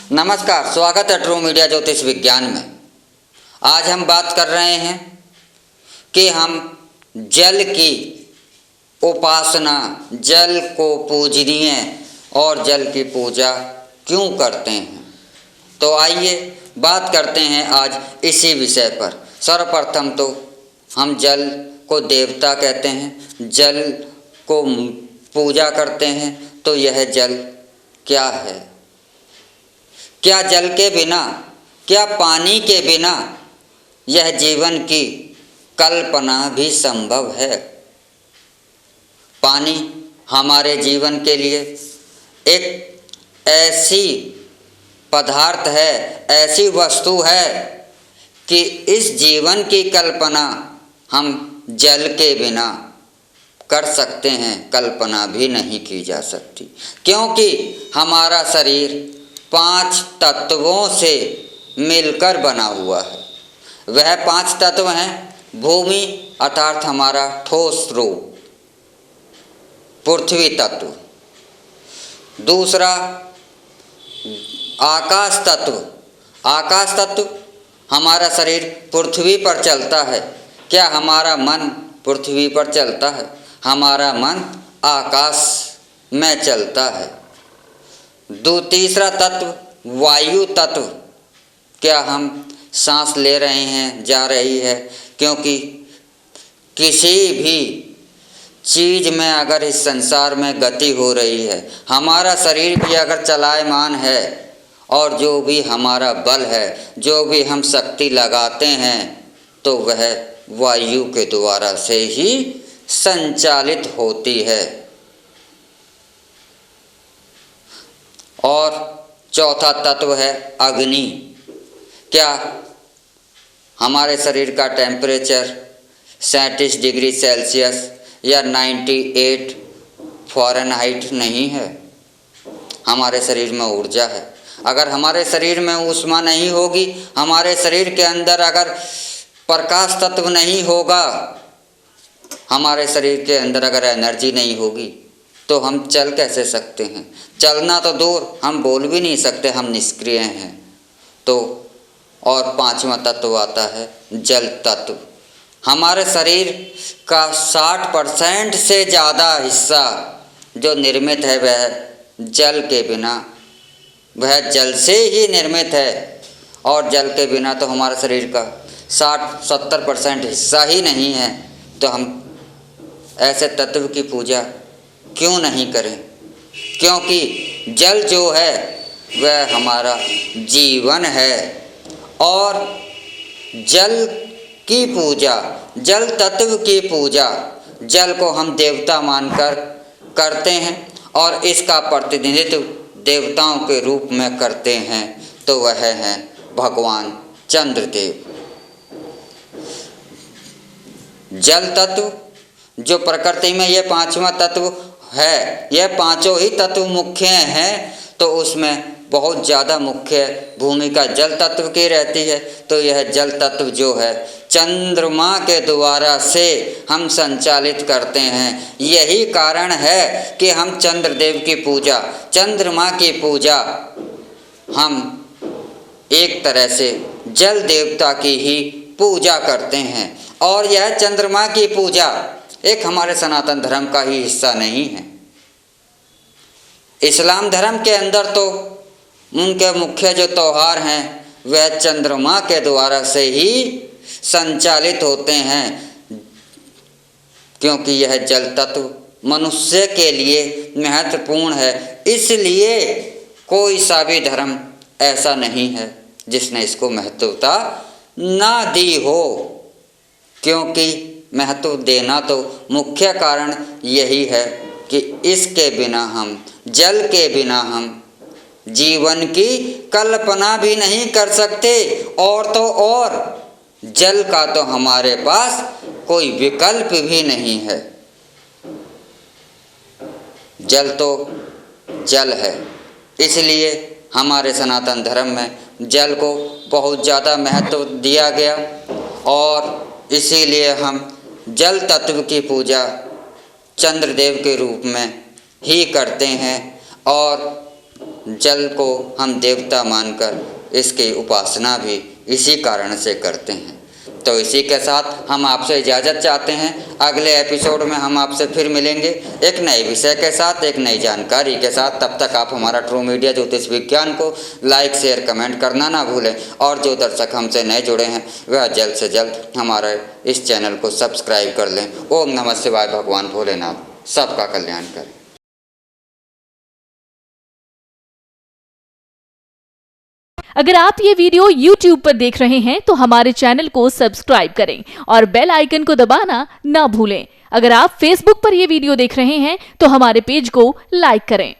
नमस्कार, स्वागत है ट्रू मीडिया ज्योतिष विज्ञान में। आज हम बात कर रहे हैं कि हम जल की उपासना, जल को पूजनीय और जल की पूजा क्यों करते हैं। तो आइए बात करते हैं आज इसी विषय पर। सर्वप्रथम तो हम जल को देवता कहते हैं, जल को पूजा करते हैं। तो यह जल क्या है? क्या जल के बिना, क्या पानी के बिना यह जीवन की कल्पना भी संभव है? पानी हमारे जीवन के लिए एक ऐसी पदार्थ है, ऐसी वस्तु है कि इस जीवन की कल्पना हम जल के बिना कर सकते हैं, कल्पना भी नहीं की जा सकती। क्योंकि हमारा शरीर 5 तत्वों से मिलकर बना हुआ है। वह 5 तत्व हैं: भूमि अर्थात हमारा ठोस रूप, पृथ्वी तत्व, दूसरा आकाश तत्व। आकाश तत्व हमारा शरीर पृथ्वी पर चलता है। क्या हमारा मन पृथ्वी पर चलता है? हमारा मन आकाश में चलता है। तीसरा तत्व वायु तत्व। क्या हम सांस ले रहे हैं, जा रही है? क्योंकि किसी भी चीज़ में अगर इस संसार में गति हो रही है, हमारा शरीर भी अगर चलायमान है और जो भी हमारा बल है, जो भी हम शक्ति लगाते हैं, तो वह वायु के द्वारा से ही संचालित होती है। और चौथा तत्व है अग्नि। क्या हमारे शरीर का टेम्परेचर 37 डिग्री सेल्सियस या 98 फ़ारेनहाइट नहीं है? हमारे शरीर में ऊर्जा है। अगर हमारे शरीर में ऊष्मा नहीं होगी, हमारे शरीर के अंदर अगर प्रकाश तत्व नहीं होगा, हमारे शरीर के अंदर अगर एनर्जी नहीं होगी, तो हम चल कैसे सकते हैं? चलना तो दूर, हम बोल भी नहीं सकते, हम निष्क्रिय हैं। तो और 5वां तत्व आता है जल तत्व। हमारे शरीर का 60% से ज़्यादा हिस्सा जो निर्मित है वह जल के बिना, वह जल से ही निर्मित है। और जल के बिना तो हमारे शरीर का 60-70% हिस्सा ही नहीं है। तो हम ऐसे तत्व की पूजा क्यों नहीं करें? क्योंकि जल जो है वह हमारा जीवन है। और जल की पूजा, जल तत्व की पूजा, जल को हम देवता मानकर करते हैं और इसका प्रतिनिधित्व देवताओं के रूप में करते हैं। तो वह हैं भगवान चंद्रदेव। जल तत्व जो प्रकृति में ये 5वां तत्व है, यह 5 ही तत्व मुख्य हैं। तो उसमें बहुत ज़्यादा मुख्य भूमिका जल तत्व की रहती है। तो यह जल तत्व जो है चंद्रमा के द्वारा से हम संचालित करते हैं। यही कारण है कि हम चंद्रदेव की पूजा, चंद्रमा की पूजा हम एक तरह से जल देवता की ही पूजा करते हैं। और यह चंद्रमा की पूजा एक हमारे सनातन धर्म का ही हिस्सा नहीं है। इस्लाम धर्म के अंदर तो उनके मुख्य जो त्यौहार हैं वह चंद्रमा के द्वारा से ही संचालित होते हैं। क्योंकि यह जल तत्व मनुष्य के लिए महत्वपूर्ण है। इसलिए कोई सा भी धर्म ऐसा नहीं है जिसने इसको महत्वता ना दी हो। क्योंकि महत्व देना तो मुख्य कारण यही है कि इसके बिना हम, जल के बिना हम जीवन की कल्पना भी नहीं कर सकते। और तो और जल का तो हमारे पास कोई विकल्प भी नहीं है। जल तो जल है। इसलिए हमारे सनातन धर्म में जल को बहुत ज़्यादा महत्व दिया गया और इसीलिए हम जल तत्व की पूजा चंद्रदेव के रूप में ही करते हैं। और जल को हम देवता मानकर इसकी उपासना भी इसी कारण से करते हैं। तो इसी के साथ हम आपसे इजाज़त चाहते हैं। अगले एपिसोड में हम आपसे फिर मिलेंगे एक नए विषय के साथ, एक नई जानकारी के साथ। तब तक आप हमारा ट्रू मीडिया ज्योतिष विज्ञान को लाइक, शेयर, कमेंट करना ना भूलें। और जो दर्शक हमसे नए जुड़े हैं वह जल्द से जल्द हमारे इस चैनल को सब्सक्राइब कर लें। ओम नमः शिवाय। भगवान भोलेनाथ सबका कल्याण करें। अगर आप ये वीडियो YouTube पर देख रहे हैं तो हमारे चैनल को सब्सक्राइब करें और बेल आइकन को दबाना ना भूलें। अगर आप Facebook पर ये वीडियो देख रहे हैं तो हमारे पेज को लाइक करें।